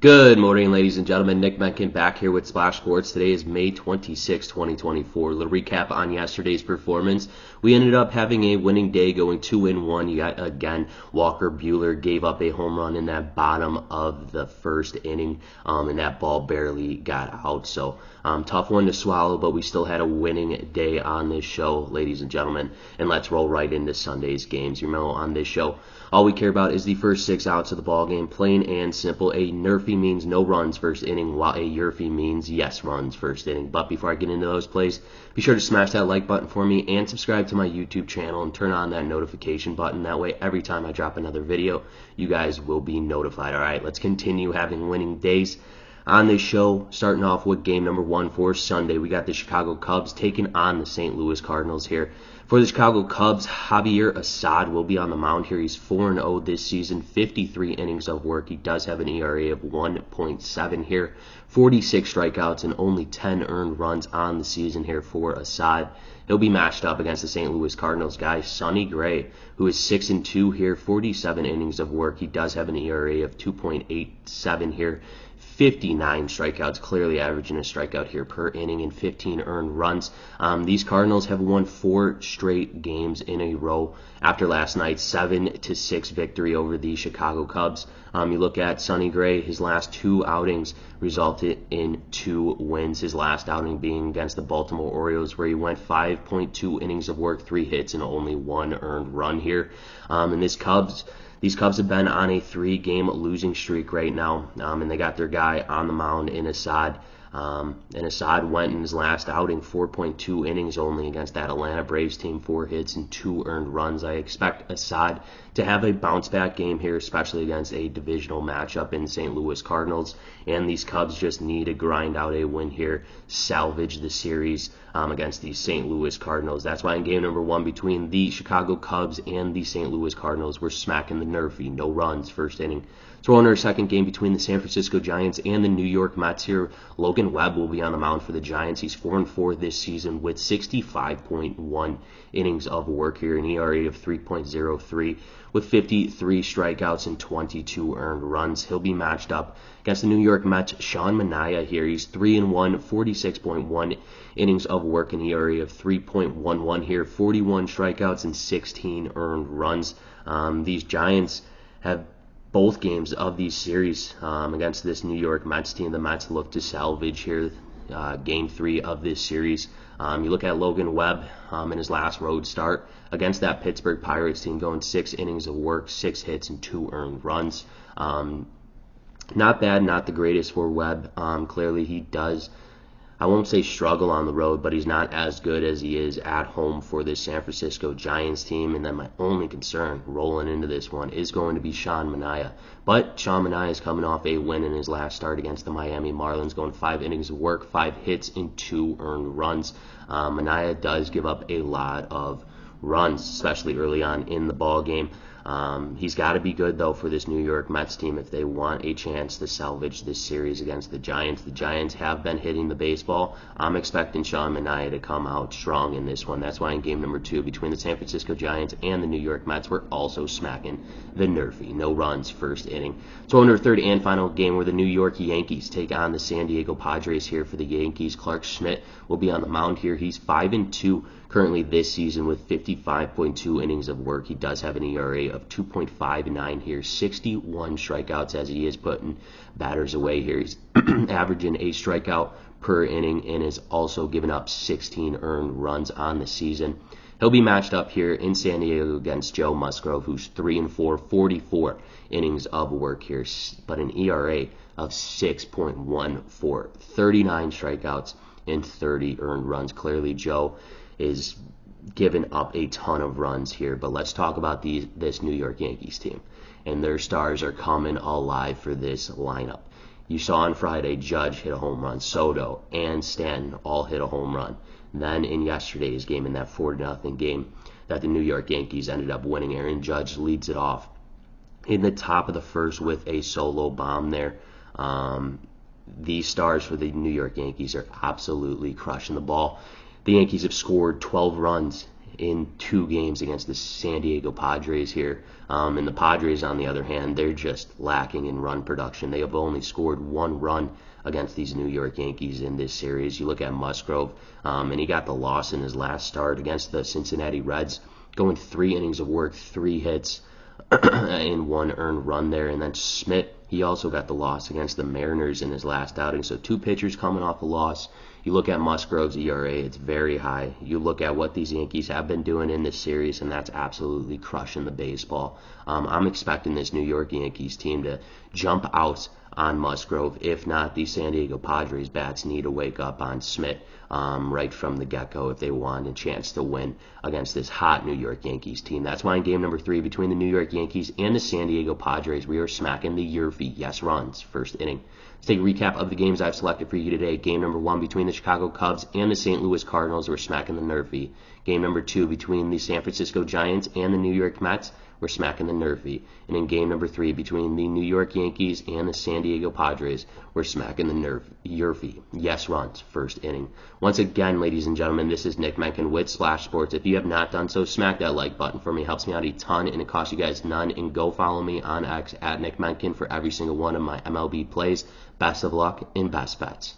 Good morning, ladies and gentlemen. Nick Menken back here with Splash Sports. Today is May 26, 2024. A little recap on yesterday's performance. We ended up having a winning day, going 2-1 yet again. Walker Buehler gave up a home run in that bottom of the first inning, and that ball barely got out. So tough one to swallow, but we still had a winning day on this show, ladies and gentlemen. And let's roll right into Sunday's games. You know, on this show, all we care about is the first 6 outs of the ball game. Plain and simple. A NRFI means no runs first inning, while a YRFI means yes runs first inning. But before I get into those plays, be sure to smash that like button for me and subscribe to my YouTube channel and turn on that notification button. That way, every time I drop another video, you guys will be notified. All right, let's continue having winning days on this show, starting off with game number 1 for Sunday. We got the Chicago Cubs taking on the St. Louis Cardinals here. For the Chicago Cubs, Javier Assad will be on the mound here. He's 4-0 this season, 53 innings of work. He does have an ERA of 1.7 here, 46 strikeouts, and only 10 earned runs on the season here for Assad. He'll be matched up against the St. Louis Cardinals guy, Sonny Gray, who is 6-2 here, 47 innings of work. He does have an ERA of 2.87 here, 59 strikeouts, clearly averaging a strikeout here per inning, and 15 earned runs. These Cardinals have won 4 straight games in a row after last night's 7-6 victory over the Chicago Cubs. You look at Sonny Gray, his last 2 outings resulted in 2 wins. His last outing being against the Baltimore Orioles, where he went 5.2 innings of work, 3 hits, and only 1 earned run here. And these Cubs have been on a 3-game losing streak right now, and they got their guy on the mound in Assad. And Assad went in his last outing 4.2 innings only against that Atlanta Braves team, 4 hits and 2 earned runs. I expect Assad to have a bounce-back game here, especially against a divisional matchup in St. Louis Cardinals. And these Cubs just need to grind out a win here, salvage the series against the St. Louis Cardinals. That's why in game number 1 between the Chicago Cubs and the St. Louis Cardinals, we're smacking the NRFI, no runs first inning. So on our second game between the San Francisco Giants and the New York Mets here, Logan Webb will be on the mound for the Giants. He's 4-4 this season with 65.1 innings of work here, an ERA of 3.03 with 53 strikeouts and 22 earned runs. He'll be matched up against the New York Mets, Sean Manaea here. He's 3-1, 46.1 innings of work, an ERA of 3.11 here, 41 strikeouts and 16 earned runs. These Giants have both games of these series against this New York Mets team. The Mets look to salvage here game 3 of this series. You look at Logan Webb in his last road start against that Pittsburgh Pirates team, going 6 innings of work, 6 hits, and 2 earned runs. Not bad, not the greatest for Webb. Clearly he does, I won't say struggle on the road, but he's not as good as he is at home for this San Francisco Giants team. And then my only concern rolling into this one is going to be Sean Manaea. But Sean Manaea is coming off a win in his last start against the Miami Marlins, going 5 innings of work, 5 hits, and 2 earned runs. Manaea does give up a lot of runs, especially early on in the ball game. He's got to be good, though, for this New York Mets team if they want a chance to salvage this series against the Giants. The Giants have been hitting the baseball. I'm expecting Sean Manaea to come out strong in this one. That's why in game number 2 between the San Francisco Giants and the New York Mets, we're also smacking the NRFI, no runs first inning. So in our third and final game, where the New York Yankees take on the San Diego Padres here. For the Yankees, Clark Schmidt will be on the mound here. He's 5-2 currently this season with 55.2 innings of work. He does have an ERA of 2.59 here, 61 strikeouts as he is putting batters away here. He's averaging a strikeout per inning and is also giving up 16 earned runs on the season. He'll be matched up here in San Diego against Joe Musgrove, who's 3-4, 44 innings of work here, but an ERA of 6.14, 39 strikeouts and 30 earned runs. Clearly, Joe is giving up a ton of runs here, but let's talk about this New York Yankees team. And their stars are coming alive for this lineup. You saw on Friday, Judge hit a home run, Soto and Stanton all hit a home run. Then in yesterday's game, in that 4-0 game that the New York Yankees ended up winning, Aaron Judge leads it off in the top of the first with a solo bomb there. These stars for the New York Yankees are absolutely crushing the ball. The Yankees have scored 12 runs in 2 games against the San Diego Padres here. And the Padres, on the other hand, they're just lacking in run production. They have only scored 1 run against these New York Yankees in this series. You look at Musgrove, and he got the loss in his last start against the Cincinnati Reds, going 3 innings of work, 3 hits, and 1 earned run there. And then Schmidt, he also got the loss against the Mariners in his last outing. So 2 pitchers coming off a loss. You look at Musgrove's ERA, it's very high. You look at what these Yankees have been doing in this series, and that's absolutely crushing the baseball. I'm expecting this New York Yankees team to jump out on Musgrove. If not, the San Diego Padres bats need to wake up on Schmidt right from the get-go if they want a chance to win against this hot New York Yankees team. That's why in game number 3 between the New York Yankees and the San Diego Padres, we are smacking the YRFI yes runs first inning. Let's take a recap of the games I've selected for you today. Game number 1 between the Chicago Cubs and the St. Louis Cardinals, we're smacking the NRFI. Game number 2 between the San Francisco Giants and the New York Mets, we're smacking the NRFI. And in game number 3 between the New York Yankees and the San Diego Padres, we're smacking the YRFI yes runs first inning. Once again, ladies and gentlemen, this is Nick Menken with Splash Sports. If you have not done so, smack that like button for me. It helps me out a ton, and it costs you guys none. And go follow me on X at Nick Menken for every single one of my MLB plays. Best of luck and best bets.